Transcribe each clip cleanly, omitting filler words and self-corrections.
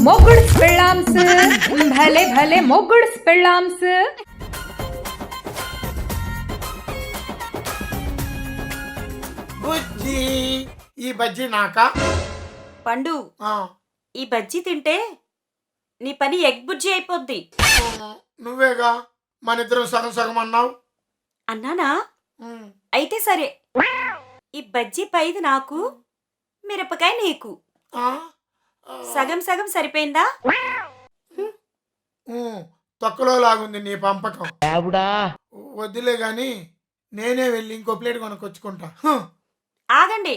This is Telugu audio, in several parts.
మొగుడ్స్ పెళ్ళాంస్ భలే భలే మొగుడ్స్ పెళ్ళాంస్. బుజ్జి ఈ బజ్జీ నాకా? పండు ఈ బజ్జీ తింటే నీ పని ఎగ్ బుజ్జి అయిపోద్ది. నువ్వేగా మన ఇద్దరం సగం సగం అన్నావు. అన్నానా? అయితే సరే, ఈ బజ్జీ పైది నాకు, మిరపకాయ నీకు. సగం సగం సరిపోయిందా? తొక్కలో లాగుంది నీ పంపకం. వద్దులే గాని నేనే వెళ్ళి ఇంకో ప్లేట్ కొనుక్కొచ్చుకుంటా. ఆగండి.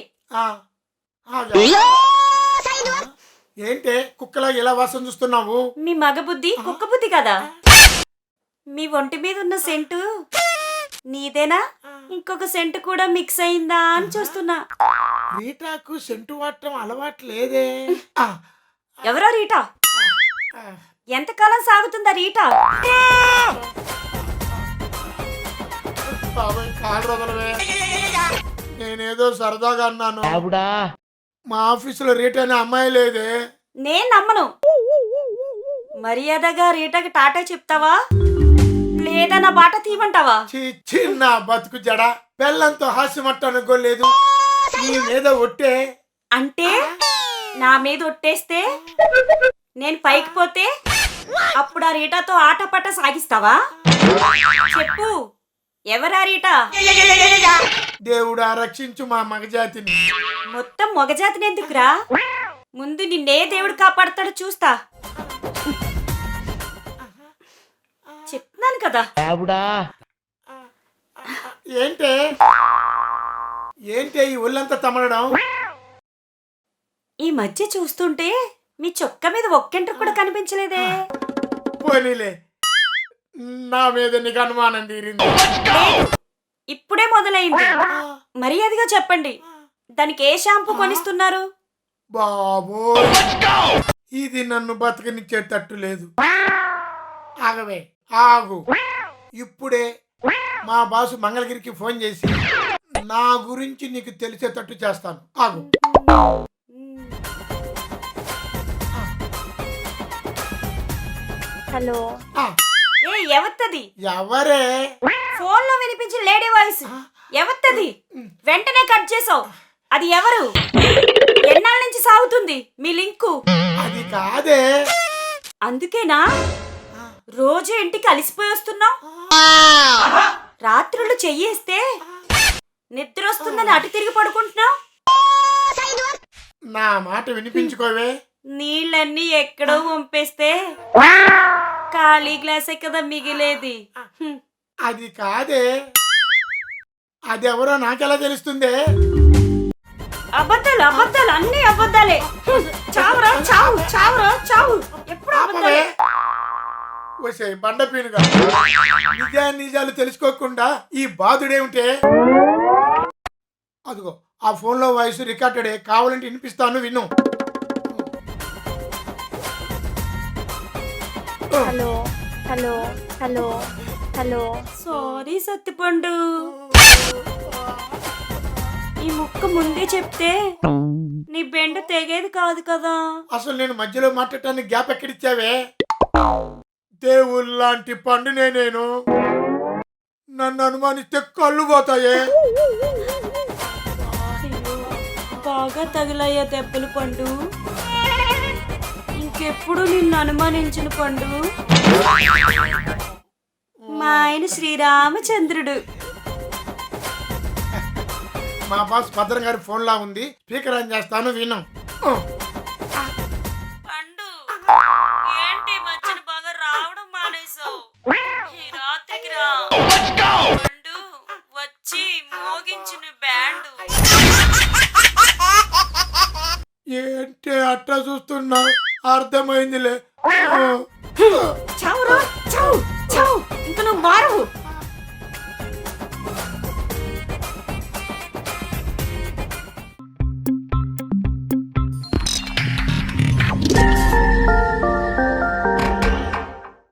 ఏంటే కుక్కలా ఇలా వాసన చూస్తున్నావు? మీ మగ బుద్ధి కుక్క బుద్ధి కదా. మీ ఒంటి మీద ఉన్న సెంటు నీదేనా, ఇంకొక సెంటు కూడా మిక్స్ అయిందా అని చూస్తున్నా. రీటాకు సెంటు వాడటం అలవాటు లేదే. ఎవరో రీటా? ఎంతకాలం సాగుతుందా రీటా? కాలు రోజులవే, నేనేదో సరదాగా అన్నాను. మా ఆఫీసులో రీటా అనే అమ్మాయి లేదే. నేను నమ్మను. మర్యాదగా రీటాకి టాటా చెప్తావా, లేదా నా బాట తీయమంటావా? చిన్న బతుకు జడ, పెళ్ళంతో హాస్యమట్ట అనుకోలేదు. నీ మీద ఒట్టే అంటే నా మీద ఒట్టేస్తే నేను పైకి పోతే అప్పుడు ఆ రీటాతో ఆటపాట సాగిస్తావా? చెప్పు, ఎవరా రీటా? దేవుడా రక్షించు మా మగజాతిని. మొత్తం మగజాతిని ఎందుకురా? ముందు నిన్నే దేవుడు కాపాడతాడు చూస్తా. చెప్తున్నాను కదా. ఏంటే ఏంటే ఈ ఒళ్ళంతా తమలడం? ఈ మధ్య చూస్తుంటే మీ చొక్క మీద ఒక్కెంట్రు కూడా కనిపించలేదే. పోనీలే, నా మీద నీకు అనుమానం తీరింది. ఇప్పుడే మొదలైంది. మర్యాదగా చెప్పండి, దానికి ఏ షాంపూ కొనిస్తున్నారు? బాబో, ఇది నన్ను బతకనిచ్చేటట్టు లేదు. ఆగవే ఆగు, ఇప్పుడే మా బాసు మంగళగిరికి ఫోన్ చేసి నా గురించి నీకు తెలిసేటట్టు చేస్తాను. ఆగు. హలో. ఏ ఎవత్తది? ఎవరే? ఫోన్ లో వినిపించిన లేడీ వాయిస్. ఎవత్తది? వెంటనే కట్ చేసావు. అది ఎవరు? ఎన్నాళ్ళ నుంచి సాగుతుంది మీ లింకు? అది కాదే. అందుకేనా రోజు ఇంటికి అలిసిపోయి వస్తున్నావు? రాత్రులు చెయ్యేస్తే నిద్ర వస్తుందని అటు తిరిగి పడుకుంటున్నావు. నా మాట వినిపించుకోవే. నీళ్ళన్నీ ఎక్కడో పంపేస్తే ఖాళీ గ్లాసే కదా మిగిలేది. అది కాదే. అది ఎవరో నాకెలా తెలుస్తుందే? అబద్ధాలు అబద్ధాలు అన్ని అబద్ధాలే. చావురా చావు, చావురా చావు. ఎప్పుడు అబద్ధాలే. వచ్చే బండపీనుగా నిజాలు తెలుసుకోకుండా ఈ బాధుడేమిటే? అదిగో ఆ ఫోన్లో వాయిస్ రికార్డెడే, కావాలంటే వినిపిస్తాను, విను. Hello hello hello hello. Sorry Sattipandu, ఈ ముక్క ముందే చెప్తే నీ బెండ తెగేది కాదు కదా. అసలు నేను మధ్యలో మాట్లాడటానికి గ్యాప్ ఎక్కడిచ్చావే? దేవుళ్ళంటి పండునే నేను. నన్ను అనుమానిస్తే కళ్ళు పోతాయే. బాగా తగిలయ్యా దెబ్బలు పండు. ఇంకెప్పుడు నిన్ను అనుమానించిన పండు మా ఆయన శ్రీరామచంద్రుడు. మా బాస్ భద్రం గారి ఫోన్ లా ఉంది, స్పీకర్ ఆన్ చేస్తాను, విను. పండు ఏంటి మధ్యన బాగా రావడం మానేసావు? ఈ రాత్రికి రా పండు, వచ్చి మోగించిన బ్యాండ్. ఏంటి అట్లా చూస్తున్నా? అర్థమైందిలే.